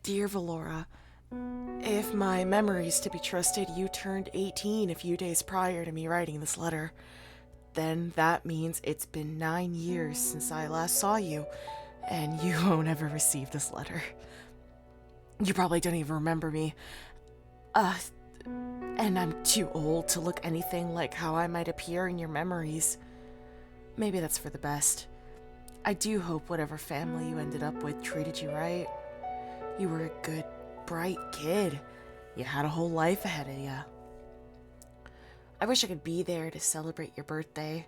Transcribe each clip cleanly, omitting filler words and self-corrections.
Dear Valora, if my memory's to be trusted, you turned 18 a few days prior to me writing this letter. Then that means it's been 9 years since I last saw you, and you won't ever receive this letter. You probably don't even remember me. And I'm too old to look anything like how I might appear in your memories. Maybe that's for the best. I do hope whatever family you ended up with treated you right. You were a good, bright kid. You had a whole life ahead of you. I wish I could be there to celebrate your birthday.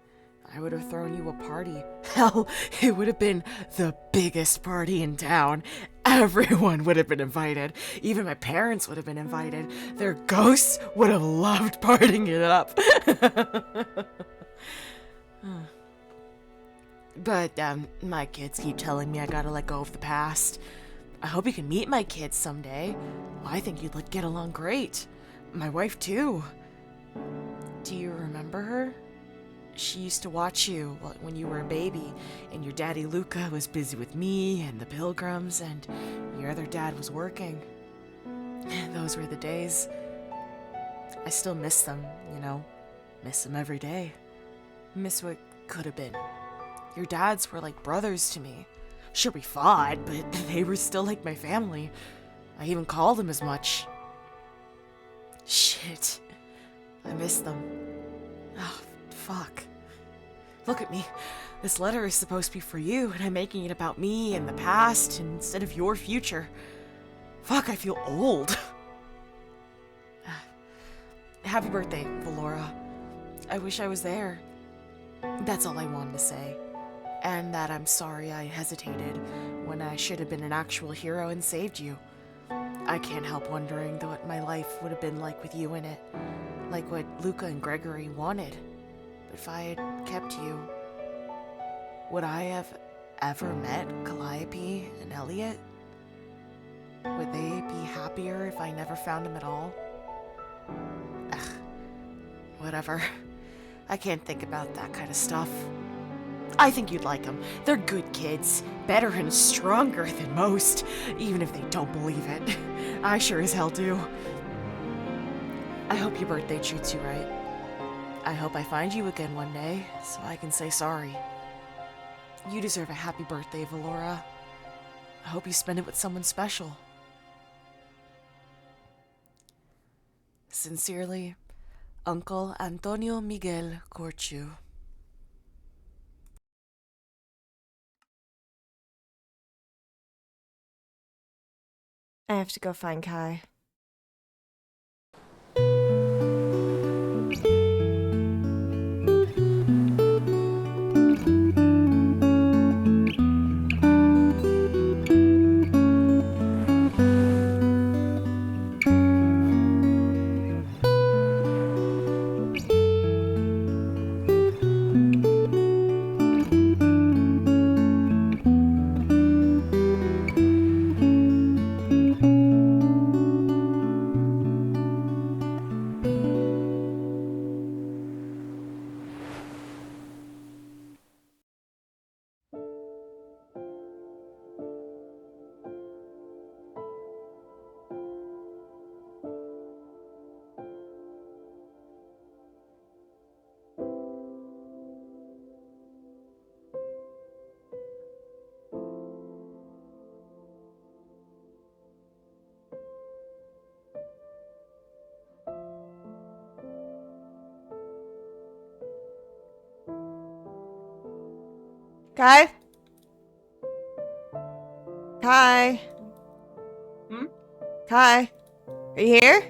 I would have thrown you a party. Hell, it would have been the biggest party in town. Everyone would have been invited. Even my parents would have been invited. Their ghosts would have loved partying it up. But, my kids keep telling me I gotta let go of the past. I hope you can meet my kids someday. I think you'd get along great. My wife, too. Do you remember her? She used to watch you when you were a baby, and your daddy Luca was busy with me and the pilgrims, and your other dad was working. Those were the days. I still miss them, Miss them every day. Miss what could have been. Your dads were like brothers to me. Sure, we fought, but they were still like my family. I even called them as much. Shit. I miss them. Oh, fuck. Look at me. This letter is supposed to be for you, and I'm making it about me and the past instead of your future. Fuck, I feel old. Happy birthday, Valora. I wish I was there. That's all I wanted to say. And that I'm sorry I hesitated when I should have been an actual hero and saved you. I can't help wondering what my life would have been like with you in it. Like what Luca and Gregory wanted. But if I had kept you, would I have ever met Calliope and Elliot? Would they be happier if I never found them at all? Ugh, whatever. I can't think about that kind of stuff. I think you'd like them. They're good kids. Better and stronger than most, even if they don't believe it. I sure as hell do. I hope your birthday treats you right. I hope I find you again one day, so I can say sorry. You deserve a happy birthday, Valora. I hope you spend it with someone special. Sincerely, Uncle Antonio Miguel ChaitheChuu. I have to go find Kai. Kai? Kai? Kai? Are you here?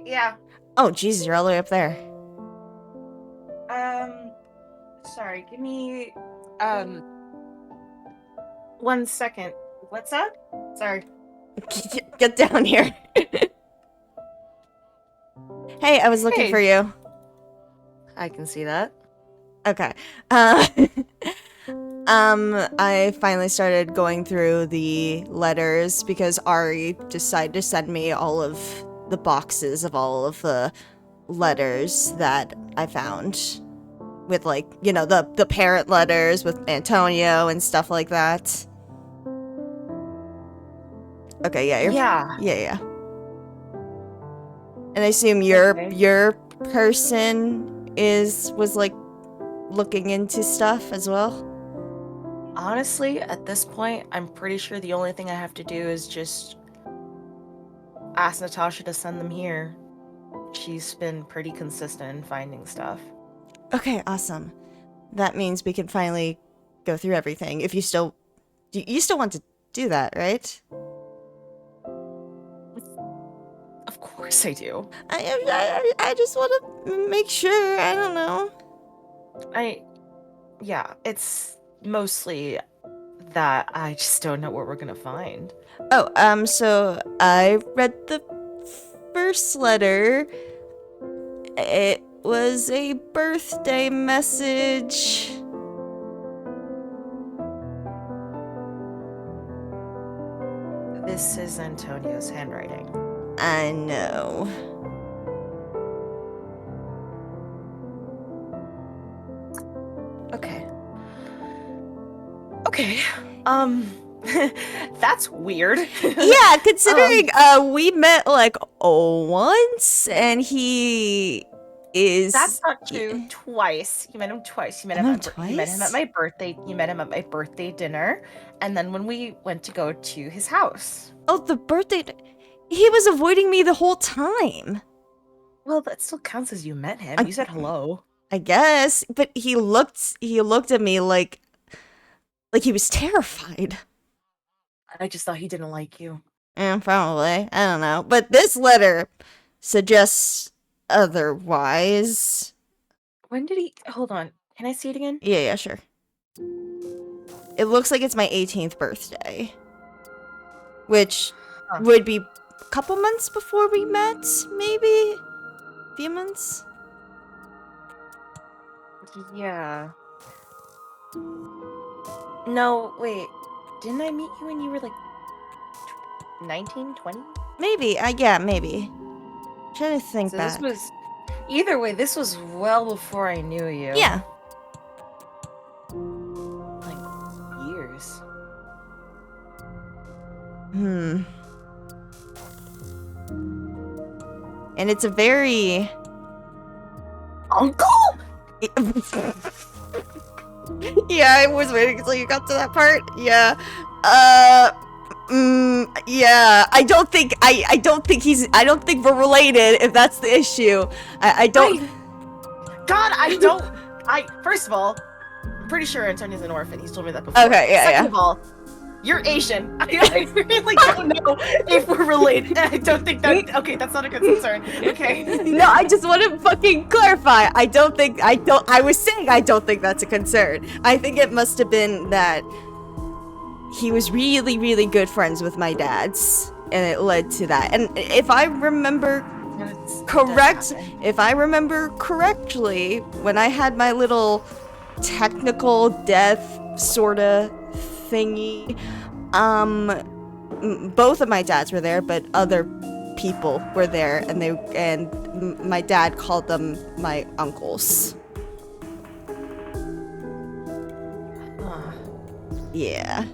Yeah. Oh, Jesus, you're all the way up there. Sorry, give me, 1 second. What's up? Sorry. Get down here. Hey, I was looking Hey. for you. I can see that. Okay. I finally started going through the letters because Ari decided to send me all of the boxes of all of the letters that I found. With, the parent letters with Antonio and stuff like that. Okay, yeah, Yeah. yeah. And I assume your Okay. person was like looking into stuff as well. Honestly, at this point, I'm pretty sure the only thing I have to do is just ask Natasha to send them here. She's been pretty consistent in finding stuff. Okay, awesome. That means we can finally go through everything. If you still want to do that, right? Of course I do. I just want to make sure. I don't know. Yeah, it's mostly that I just don't know what we're gonna find. Oh, so I read the first letter. It was a birthday message. This is Antonio's handwriting. I know. Okay. Okay. That's weird. Yeah, considering we met like once and he is That's not true. Twice. You met him twice. You met him at my birthday. You met him at my birthday dinner, and then when we went to go to his house. Oh, the birthday. He was avoiding me the whole time. Well, that still counts as you met him. You said hello. I guess, but he looked at me like he was terrified. I just thought he didn't like you. Probably. I don't know. But this letter suggests otherwise. When did he... Hold on. Can I see it again? Yeah, sure. It looks like it's my 18th birthday. Which would be a couple months before we met, maybe? A few months? Yeah. No, wait. Didn't I meet you when you were like 19, 20? Maybe. Yeah, maybe. I'm trying to think So back. this was... Either way, this was well before I knew you. Yeah. Like, years. And it's a very... Uncle? Yeah, I was waiting until you got to that part. Yeah. Yeah. I don't think we're related, if that's the issue. I don't... First of all, I'm pretty sure Antonio's an orphan. He's told me that before. Okay, yeah, Second of all, you're Asian. I really don't know if we're related. I don't think that... Okay, that's not a good concern. Okay. No, I just want to fucking clarify. I was saying I don't think that's a concern. I think it must have been that he was really, really good friends with my dad's, and it led to that. And if I remember correctly, when I had my little technical death sorta thingy, both of my dads were there, but other people were there, and my dad called them my uncles. Yeah.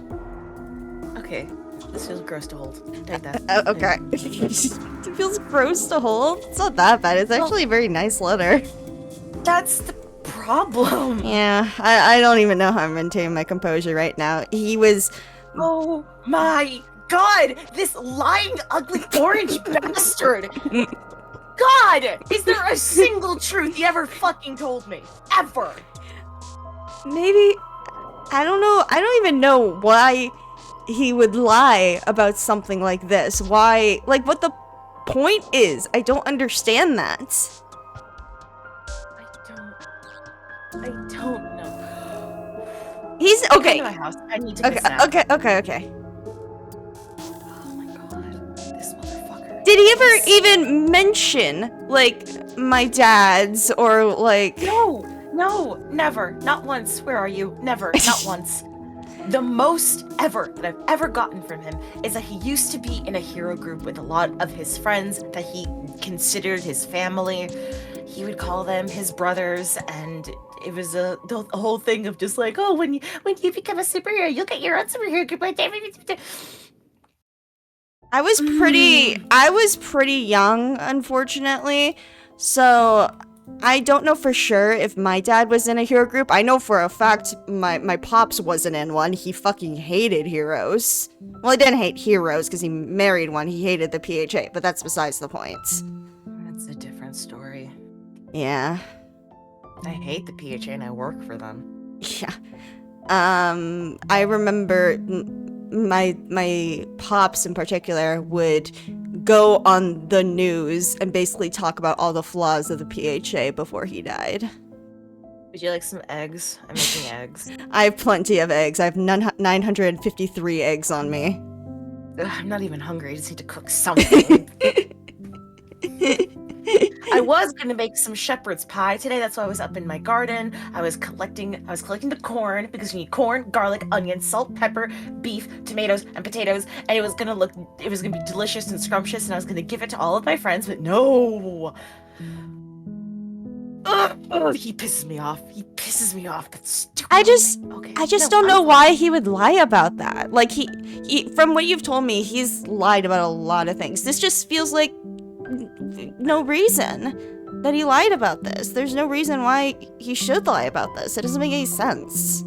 Okay. This feels gross to hold. Take that. Okay. It feels gross to hold. It's not that bad. It's actually a very nice letter. That's the problem. Yeah, I don't even know how I'm maintaining my composure right now. He was... Oh my god! This lying, ugly, orange bastard! God! Is there a single truth he ever fucking told me? Ever! Maybe... I don't know. I don't even know why he would lie about something like this. Why... Like, what the point is. I don't understand that. I don't know. He's... Okay. Come to my house. I need to take a snap. Okay. Oh my god. This motherfucker. Did he ever even mention, like, my dad's or, like... No, never. Not once. Where are you? Never. Not once. The most ever that I've ever gotten from him is that he used to be in a hero group with a lot of his friends that he considered his family. He would call them his brothers, and it was the whole thing of just like, oh, when you become a superhero, you'll get your own superhero group. I was pretty young, unfortunately. So I don't know for sure if my dad was in a hero group. I know for a fact my pops wasn't in one. He fucking hated heroes. Well, he didn't hate heroes because he married one. He hated the PHA, but that's besides the point. That's a different story. Yeah. I hate the PHA and I work for them. Yeah. I remember my pops in particular would go on the news and basically talk about all the flaws of the PHA before he died. Would you like some eggs? I'm making eggs. I have plenty of eggs. I have 953 eggs on me. Ugh, I'm not even hungry. I just need to cook something. I was gonna make some shepherd's pie today. That's why I was up in my garden. I was collecting the corn because you need corn, garlic, onion, salt, pepper, beef, tomatoes, and potatoes. And it was gonna be delicious and scrumptious, and I was gonna give it to all of my friends, but no. Ugh, he pisses me off. That's stupid. I just don't know why he would lie about that. Like he from what you've told me, he's lied about a lot of things. This just feels like no reason that he lied about this. There's no reason why he should lie about this. It doesn't make any sense.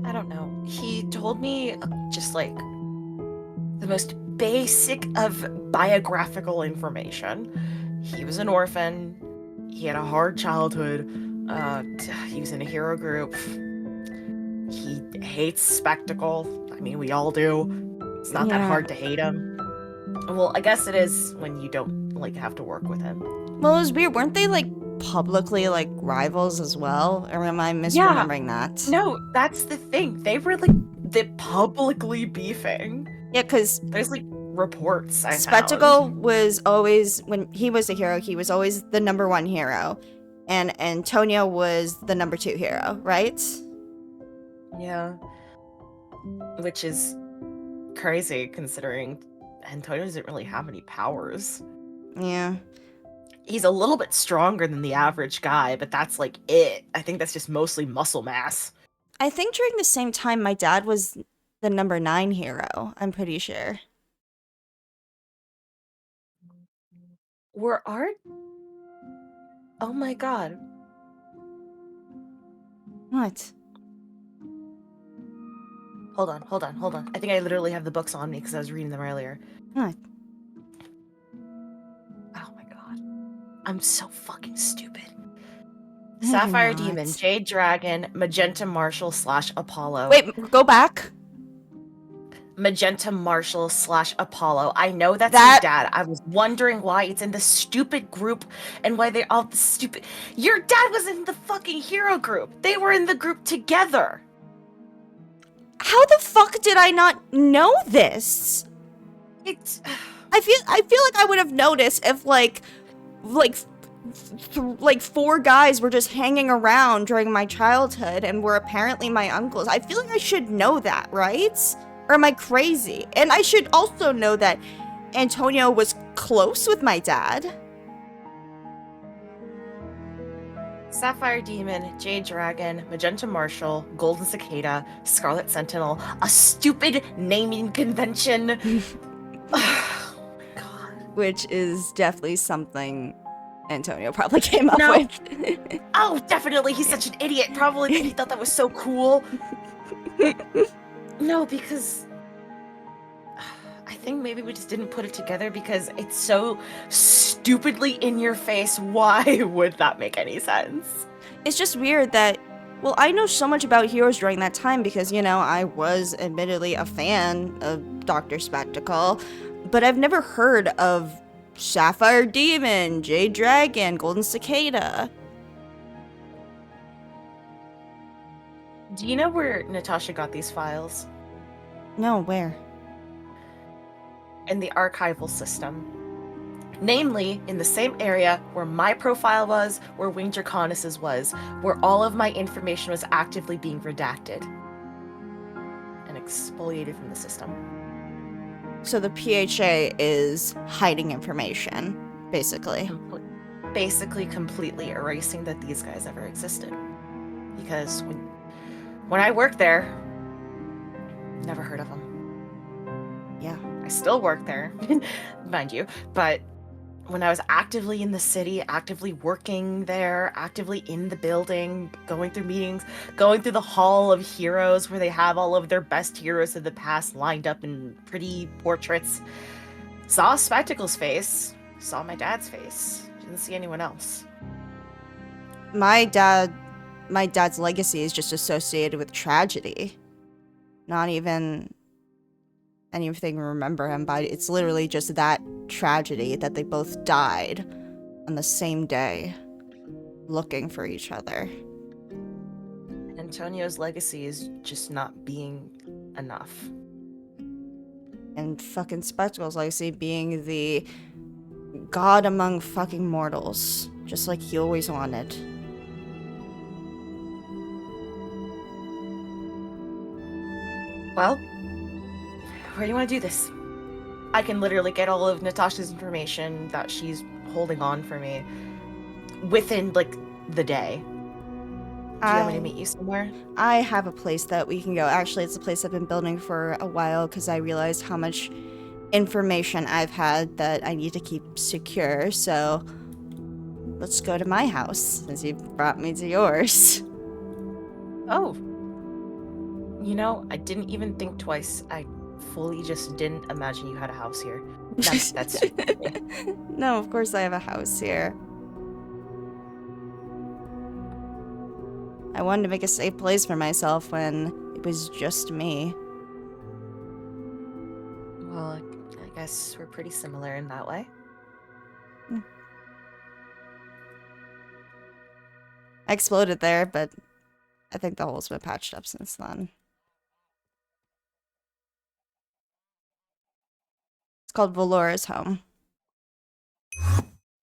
I don't know. He told me just like the most basic of biographical information. He was an orphan. He had a hard childhood. He was in a hero group. He hates spectacle. I mean, we all do. It's not that hard to hate him. Well, I guess it is when you don't like have to work with him. Well, it was weird. Weren't they like publicly like rivals as well? Or am I misremembering that? No, that's the thing. They were like publicly beefing. Yeah, because there's like reports. Spectacle was always, when he was a hero, he was always the #1 hero, and Antonio was the #2 hero, right? Yeah, which is crazy considering Antonio doesn't really have any powers. Yeah. He's a little bit stronger than the average guy, but that's like it. I think that's just mostly muscle mass. I think during the same time, my dad was the #9 hero. I'm pretty sure. Were art? Oh my god. What? Hold on. I think I literally have the books on me because I was reading them earlier. What? Oh my god. I'm so fucking stupid. Sapphire Demon, Jade Dragon, Magenta Marshal / Apollo. Wait, go back. Magenta Marshal / Apollo. I know that's your dad. I was wondering why it's in the stupid group and why they're all stupid. Your dad was in the fucking hero group. They were in the group together. How the fuck did I not know this? I feel like I would have noticed if like 4 guys were just hanging around during my childhood and were apparently my uncles. I feel like I should know that, right? Or am I crazy? And I should also know that Antonio was close with my dad. Sapphire Demon, Jade Dragon, Magenta Marshal, Golden Cicada, Scarlet Sentinel, a stupid naming convention. Oh my god. Which is definitely something Antonio probably came up with. Oh, definitely. He's such an idiot. Probably he thought that was so cool. No, because I think maybe we just didn't put it together because it's so stupidly in your face. Why would that make any sense? It's just weird that, well, I know so much about heroes during that time because, you know, I was admittedly a fan of Dr. Spectacle, but I've never heard of Sapphire Demon, Jade Dragon, Golden Cicada. Do you know where Natasha got these files? No, where? In the archival system. Namely, in the same area where my profile was, where Winged Draconis's was, where all of my information was actively being redacted and exfoliated from the system. So the PHA is hiding information, basically. Basically completely erasing that these guys ever existed. Because when I worked there, Never heard of them. Yeah. I still work there, mind you, but when I was actively in the city, actively working there, actively in the building, going through meetings, going through the Hall of Heroes where they have all of their best heroes of the past lined up in pretty portraits, saw Spectacle's face, saw my dad's face, didn't see anyone else. My dad's legacy is just associated with tragedy. Not even anything to remember him by. It's literally just that tragedy that they both died on the same day, looking for each other. Antonio's legacy is just not being enough. And fucking Spectacle's legacy being the god among fucking mortals, just like he always wanted. Well, where do you want to do this? I can literally get all of Natasha's information that she's holding on for me within, like, the day. Do you want me to meet you somewhere? I have a place that we can go. Actually, it's a place I've been building for a while because I realized how much information I've had that I need to keep secure. So let's go to my house since you brought me to yours. Oh. You know, I didn't even think twice. I fully just didn't imagine you had a house here. That's No, of course I have a house here. I wanted to make a safe place for myself when it was just me. Well, I guess we're pretty similar in that way. I exploded there, but I think the hole's been patched up since then. It's called Valora's home.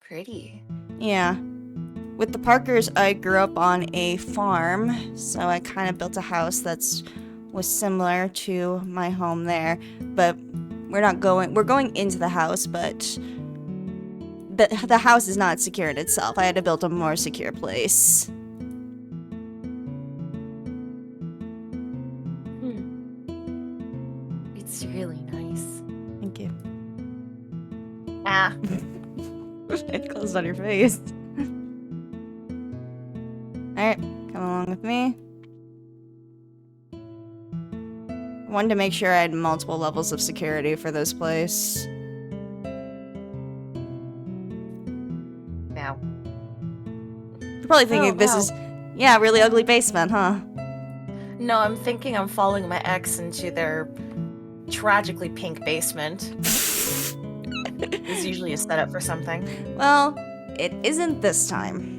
Pretty. Yeah. With the Parkers, I grew up on a farm, so I kind of built a house was similar to my home there. But we're going into the house, but the house is not secure in itself. I had to build a more secure place. It's really nice. Thank you. Ah. It closed on your face. Alright, come along with me. I wanted to make sure I had multiple levels of security for this place. Now. You're probably thinking this is, yeah, a really ugly basement, huh? No, I'm thinking I'm following my ex into their tragically pink basement. It's usually a setup for something. Well, it isn't this time.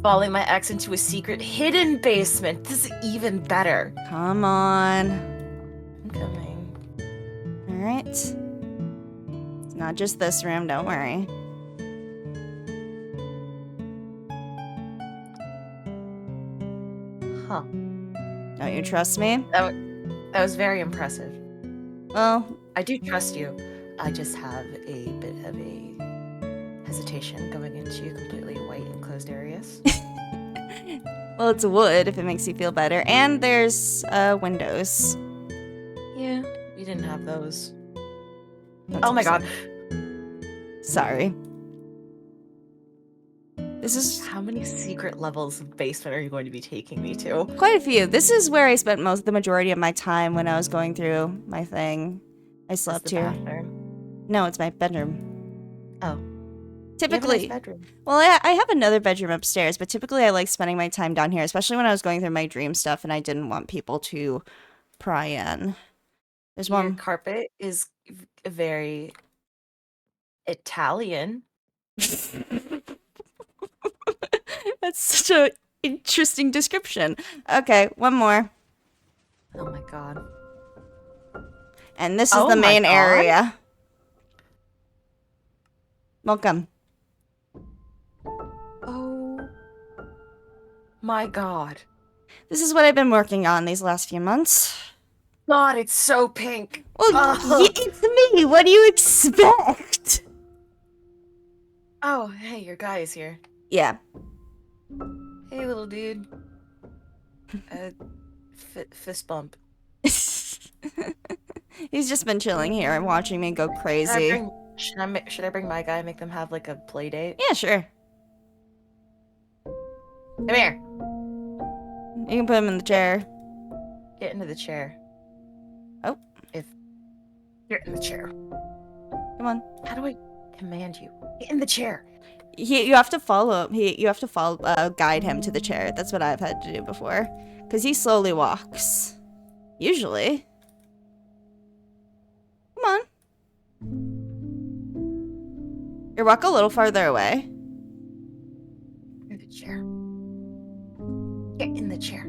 Following my ex into a secret hidden basement. This is even better. Come on. I'm coming. Alright. It's not just this room, don't worry. Huh. Don't you trust me? That was very impressive. Well, I do trust you. I just have a bit of a hesitation going into completely white enclosed areas. well, it's wood if it makes you feel better. And there's windows. Yeah, we didn't have those. That's Oh my god. Sorry. This is How many secret levels of basement are you going to be taking me to? quite a few. This is where I spent the majority of my time when I was going through my thing. I slept here. Bathroom. No, it's my bedroom. Oh. Typically, You have a nice bedroom. well, I have another bedroom upstairs, but typically I like spending my time down here, especially when I was going through my dream stuff and I didn't want people to pry in. There's Your one. carpet is very Italian. That's such a interesting description. Okay, one more. Oh my god. And this is Oh the my main God. area. Welcome. Oh my god. This is what I've been working on these last few months. God, it's so pink. Well, Ugh. it's me. What do you expect? Oh, hey, your guy is here. Yeah. Hey, little dude. Fist bump. He's just been chilling here and watching me go Should I crazy. should I bring my guy and make them have like a play date? Yeah, sure. Come here. You can put him in the chair. Get into the chair. Oh. If you're in the chair. Come on. How do I command you? Get in the chair. You have to follow him. You have to guide him to the chair. That's what I've had to do before. Because he slowly walks. Usually. Come on. You walk a little farther away. In the chair. Get in the chair.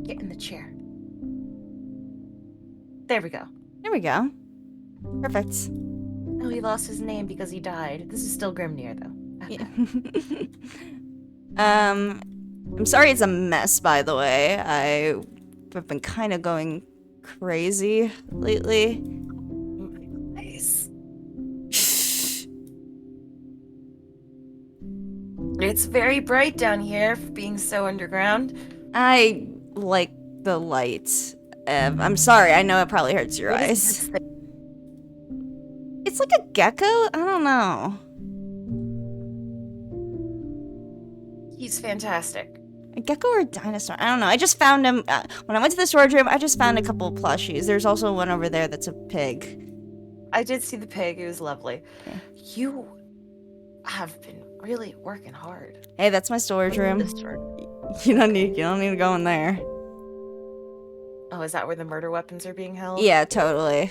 Get in the chair. There we go. There we go. Perfect. Oh, he lost his name because he died. This is still Grimnir, though. Yeah. I'm sorry it's a mess, by the way. I've been kind of going crazy lately. Nice. It's very bright down here for being so underground. I like the light. I'm sorry, I know it probably hurts your What is eyes. this thing? It's like a gecko? I don't know. He's fantastic. A gecko or a dinosaur? I don't know. I just found him. When I went to the storage room, I just found a couple of plushies. There's also one over there that's a pig. I did see the pig. It was lovely. Yeah. You have been really working hard. Hey, that's my storage room. This store. You don't need to go in there. Oh, is that where the murder weapons are being held? Yeah, totally.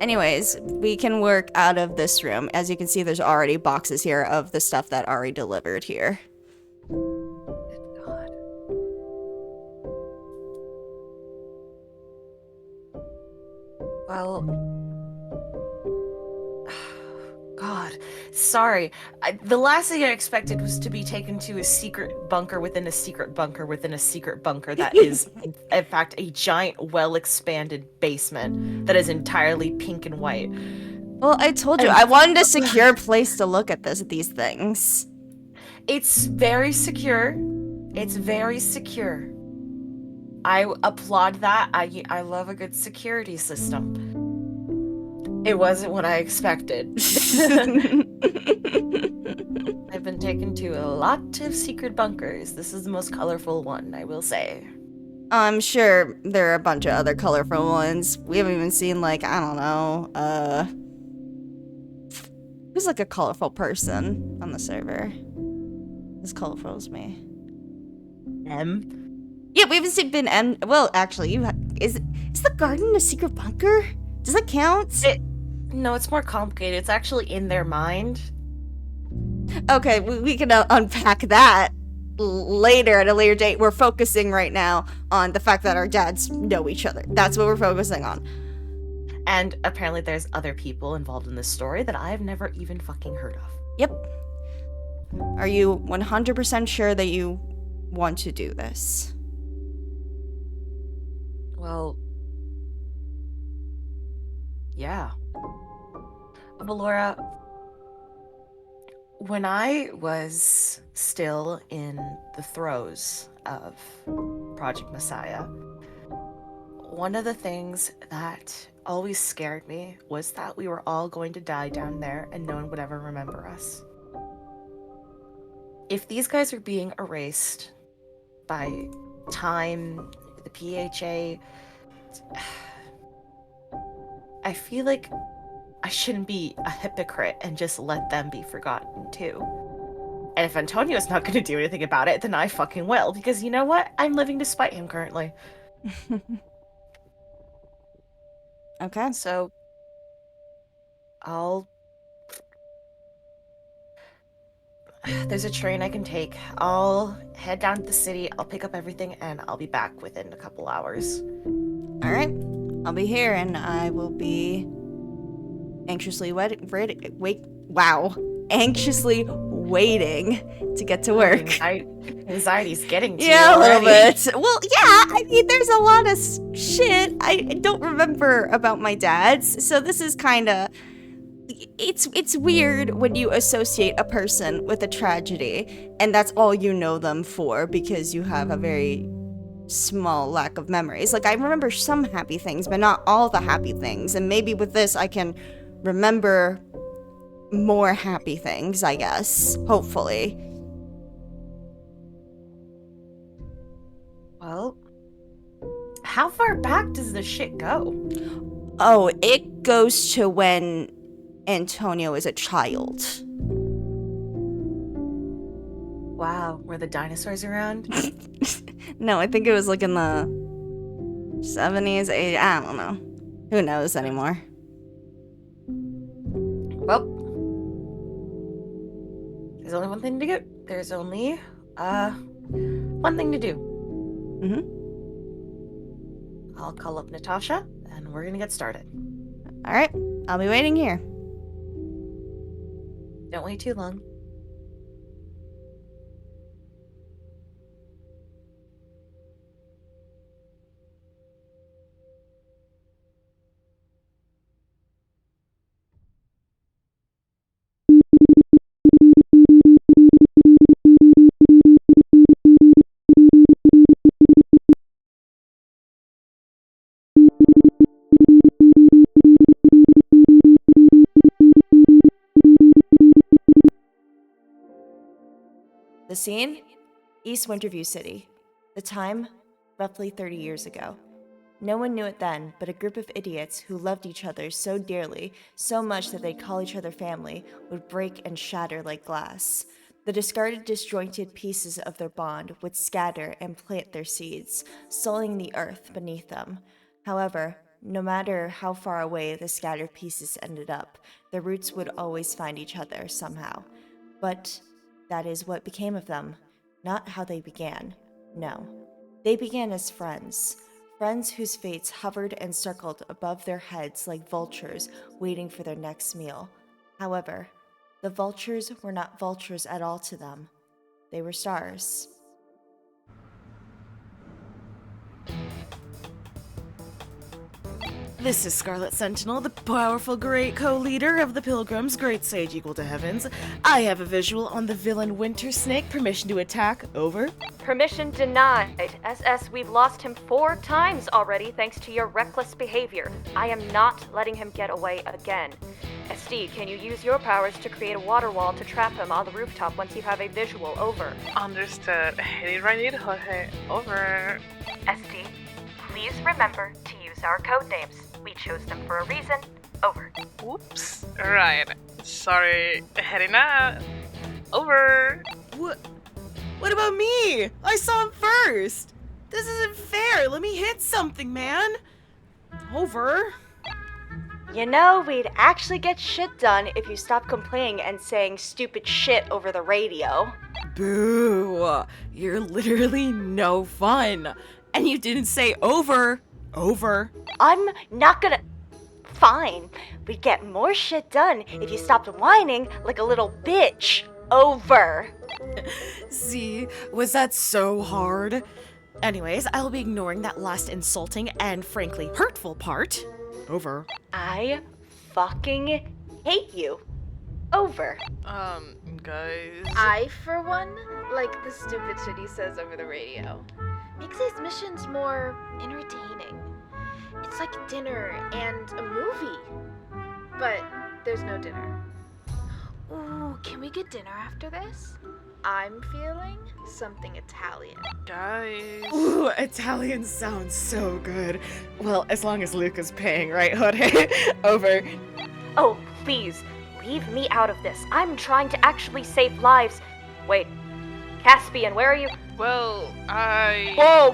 Anyways, we can work out of this room. As you can see, there's already boxes here of the stuff that Ari delivered here. Good God. Well, God, sorry. The last thing I expected was to be taken to a secret bunker within a secret bunker within a secret bunker that is, in fact, a giant, well-expanded basement that is entirely pink and white. Well, I told you, I wanted a secure place to look at these things. It's very secure. It's very secure. I applaud that. I love a good security system. It wasn't what I expected. I've been taken to a lot of secret bunkers. This is the most colorful one, I will say. I'm sure there are a bunch of other colorful ones. We haven't even seen, like, I don't know, who's like a colorful person on the server? As colorful as me. Yeah, we haven't been well, actually, is the garden a secret bunker? Does that count? No, it's more complicated. It's actually in their mind. Okay, we can unpack that later at a later date. We're focusing right now on the fact that our dads know each other. That's what we're focusing on. And apparently there's other people involved in this story that I've never even fucking heard of. Yep. Are you 100% sure that you want to do this? Well, yeah. Valora, when I was still in the throes of Project Messiah, one of the things that always scared me was that we were all going to die down there and no one would ever remember us. If these guys are being erased by time, the PHA, I feel like I shouldn't be a hypocrite and just let them be forgotten too. And if Antonio's not going to do anything about it, then I fucking will, because you know what? I'm living to spite him currently. Okay. So, there's a train I can take. I'll head down to the city, I'll pick up everything, and I'll be back within a couple hours. Alright. I'll be here and I will be anxiously anxiously waiting to get to work. Anxiety's getting to Yeah, you a little already. bit. Well, yeah, I mean, there's a lot of shit I don't remember about my dad's, so this is kind of... It's weird when you associate a person with a tragedy, and that's all you know them for, because you have a very small lack of memories. Like, I remember some happy things, but not all the happy things. And maybe with this, I can remember more happy things, I guess. Hopefully. Well, how far back does this shit go? Oh, it goes to when Antonio is a child. Wow, were the dinosaurs around? No, I think it was like in the 70s, 80s, I don't know. Who knows anymore? Well, there's only one thing to do. There's only, one thing to do. I'll call up Natasha, and we're gonna get started. Alright, I'll be waiting here. Don't wait too long. The scene? East Winterview City. The time? Roughly 30 years ago. No one knew it then, but a group of idiots who loved each other so dearly, so much that they'd call each other family, would break and shatter like glass. The discarded, disjointed pieces of their bond would scatter and plant their seeds, sullying the earth beneath them. However, no matter how far away the scattered pieces ended up, their roots would always find each other somehow. But that is what became of them, not how they began. No. They began as friends. Friends whose fates hovered and circled above their heads like vultures waiting for their next meal. However, the vultures were not vultures at all to them. They were stars. This is Scarlet Sentinel, the powerful great co-leader of the Pilgrims, great sage equal to heavens. I have a visual on the villain Winter Snake. Permission to attack. Over. Permission denied. SS, we've lost him 4 times already thanks to your reckless behavior. I am not letting him get away again. SD, can you use your powers to create a water wall to trap him on the rooftop once you have a visual? Over. Understood. Hitting right need Jorge. Over. SD, please remember to use our code names. We chose them for a reason. Over. Whoops. Right. Sorry. Heading out. Over. What about me? I saw him first. This isn't fair. Let me hit something, man. Over. You know, we'd actually get shit done if you stopped complaining and saying stupid shit over the radio. Boo. You're literally no fun. And you didn't say over. Over. I'm not gonna... Fine. We'd get more shit done if you stopped whining like a little bitch. Over. See, was that so hard? Anyways, I'll be ignoring that last insulting and frankly hurtful part. Over. I fucking hate you. Over. Guys. I, for one, like the stupid shit he says over the radio. Makes these missions more entertaining. It's like dinner and a movie. But there's no dinner. Ooh, can we get dinner after this? I'm feeling something Italian. Guys. Ooh, Italian sounds so good. Well, as long as Luca's paying, right, Jorge? Over. Oh, please, leave me out of this. I'm trying to actually save lives. Wait, Caspian, where are you? Well, Whoa,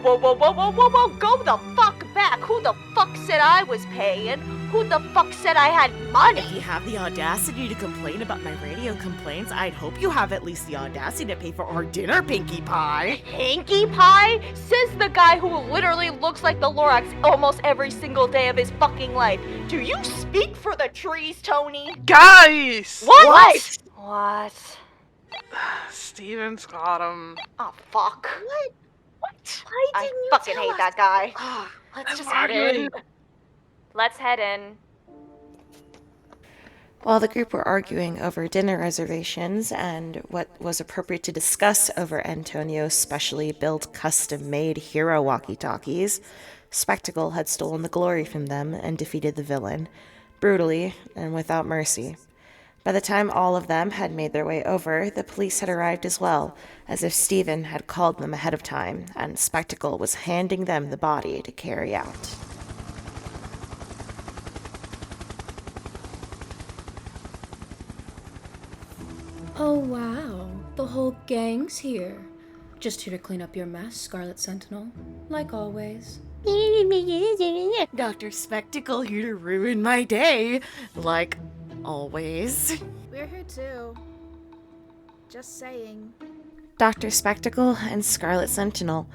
go the fuck back. Who the fuck said I was paying? Who the fuck said I had money? If you have the audacity to complain about my radio complaints, I'd hope you have at least the audacity to pay for our dinner, Pinkie Pie. Pinkie Pie? Says the guy who literally looks like the Lorax almost every single day of his fucking life. Do you speak for the trees, Tony? guys! What? What? Steven's got him. Oh, fuck. What? What? Why I didn't you fucking tell hate us? that guy. Let's just Why head do in. you- Let's head in. While the group were arguing over dinner reservations and what was appropriate to discuss over Antonio's specially built custom-made hero walkie-talkies, Spectacle had stolen the glory from them and defeated the villain, brutally and without mercy. By the time all of them had made their way over, the police had arrived as well, as if Stephen had called them ahead of time, and Spectacle was handing them the body to carry out. Oh wow, the whole gang's here. Just here to clean up your mess, Scarlet Sentinel. Like always. Dr. Spectacle here to ruin my day, like always. We're here too. Just saying. Dr. Spectacle and Scarlet Sentinel,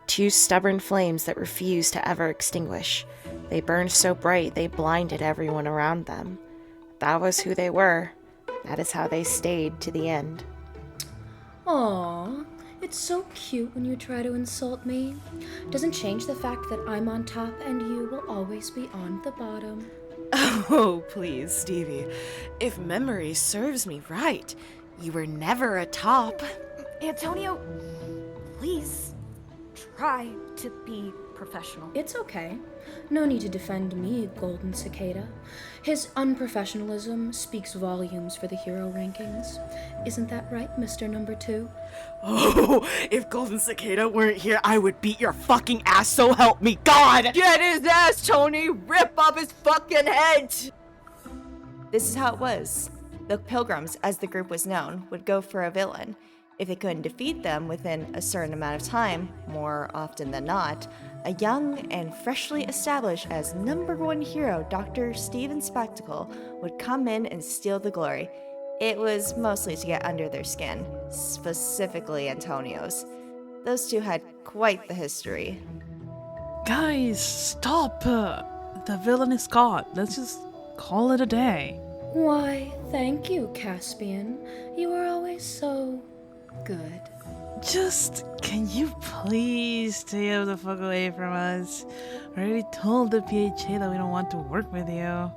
two stubborn flames that refused to ever extinguish. They burned so bright they blinded everyone around them. That was who they were. That is how they stayed to the end. Aww, it's so cute when you try to insult me. Doesn't change the fact that I'm on top and you will always be on the bottom. Oh, please, Stevie. If memory serves me right, you were never atop. Antonio, please try to be professional. It's okay. No need to defend me, Golden Cicada. His unprofessionalism speaks volumes for the hero rankings. Isn't that right, Mr. Number 2? Oh, if Golden Cicada weren't here, I would beat your fucking ass, so help me God! Get his ass, Tony! Rip up his fucking head! This is how it was. The Pilgrims, as the group was known, would go for a villain. If they couldn't defeat them within a certain amount of time, more often than not, a young and freshly established as #1 hero, Dr. Stephen Spectacle, would come in and steal the glory. It was mostly to get under their skin, specifically Antonio's. Those two had quite the history. Guys, stop! The villain is caught. Let's just call it a day. Why, thank you, Caspian. You are always so good. Just, can you please stay the fuck away from us? I already told the PHA that we don't want to work with you.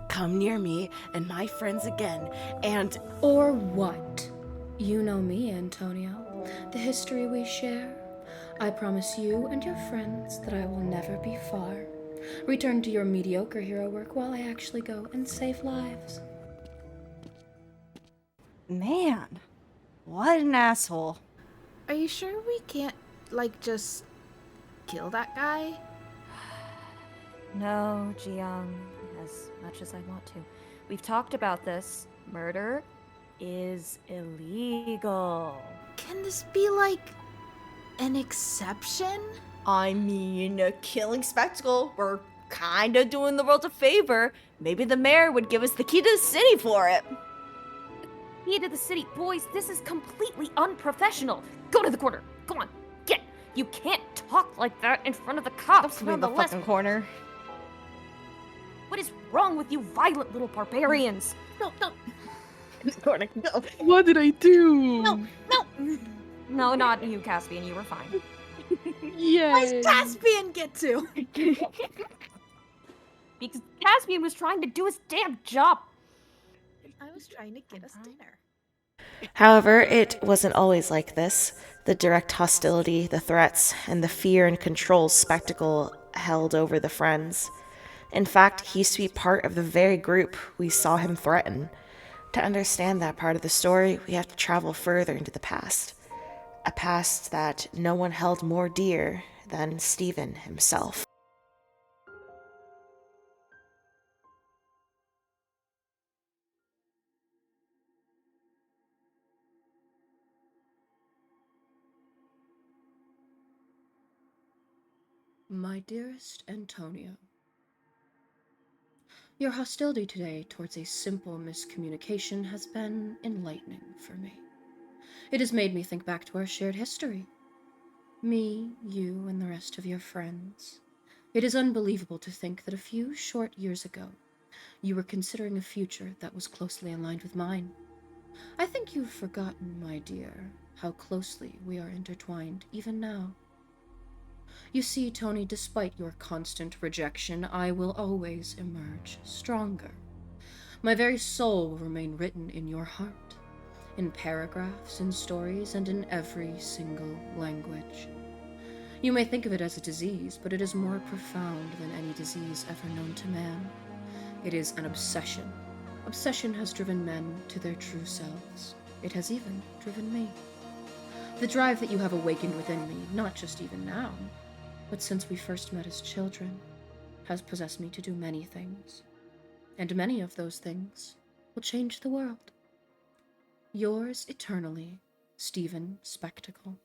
Come near me and my friends again, and... Or what? You know me, Antonio. The history we share. I promise you and your friends that I will never be far. Return to your mediocre hero work while I actually go and save lives. Man, what an asshole. Are you sure we can't, just kill that guy? No, Jiyoung, as much as I want to. We've talked about this. Murder is illegal. Can this be, an exception? I mean, killing Spectacle, we're kinda doing the world a favor. Maybe the mayor would give us the key to the city for it. Key to the city. Boys, this is completely unprofessional. Go to the corner. Go on, get. You can't talk like that in front of the cops. In the fucking corner. What is wrong with you violent little barbarians? No. Corner, no. What did I do? No. No, not you, Caspian. You were fine. Yay. Why's Caspian get to? Because Caspian was trying to do his damn job. I was trying to get us dinner. However, it wasn't always like this. The direct hostility, the threats, and the fear and control Spectacle held over the friends. In fact, he used to be part of the very group we saw him threaten. To understand that part of the story, we have to travel further into the past. A past that no one held more dear than Stephen himself. My dearest Antonio, your hostility today towards a simple miscommunication has been enlightening for me. It has made me think back to our shared history. Me, you, and the rest of your friends. It is unbelievable to think that a few short years ago, you were considering a future that was closely aligned with mine. I think you've forgotten, my dear, how closely we are intertwined even now. You see, Tony, despite your constant rejection, I will always emerge stronger. My very soul will remain written in your heart, in paragraphs, in stories, and in every single language. You may think of it as a disease, but it is more profound than any disease ever known to man. It is an obsession. Obsession has driven men to their true selves. It has even driven me. The drive that you have awakened within me, not just even now, but since we first met as children, has possessed me to do many things. And many of those things will change the world. Yours eternally, Stephen Spectacle.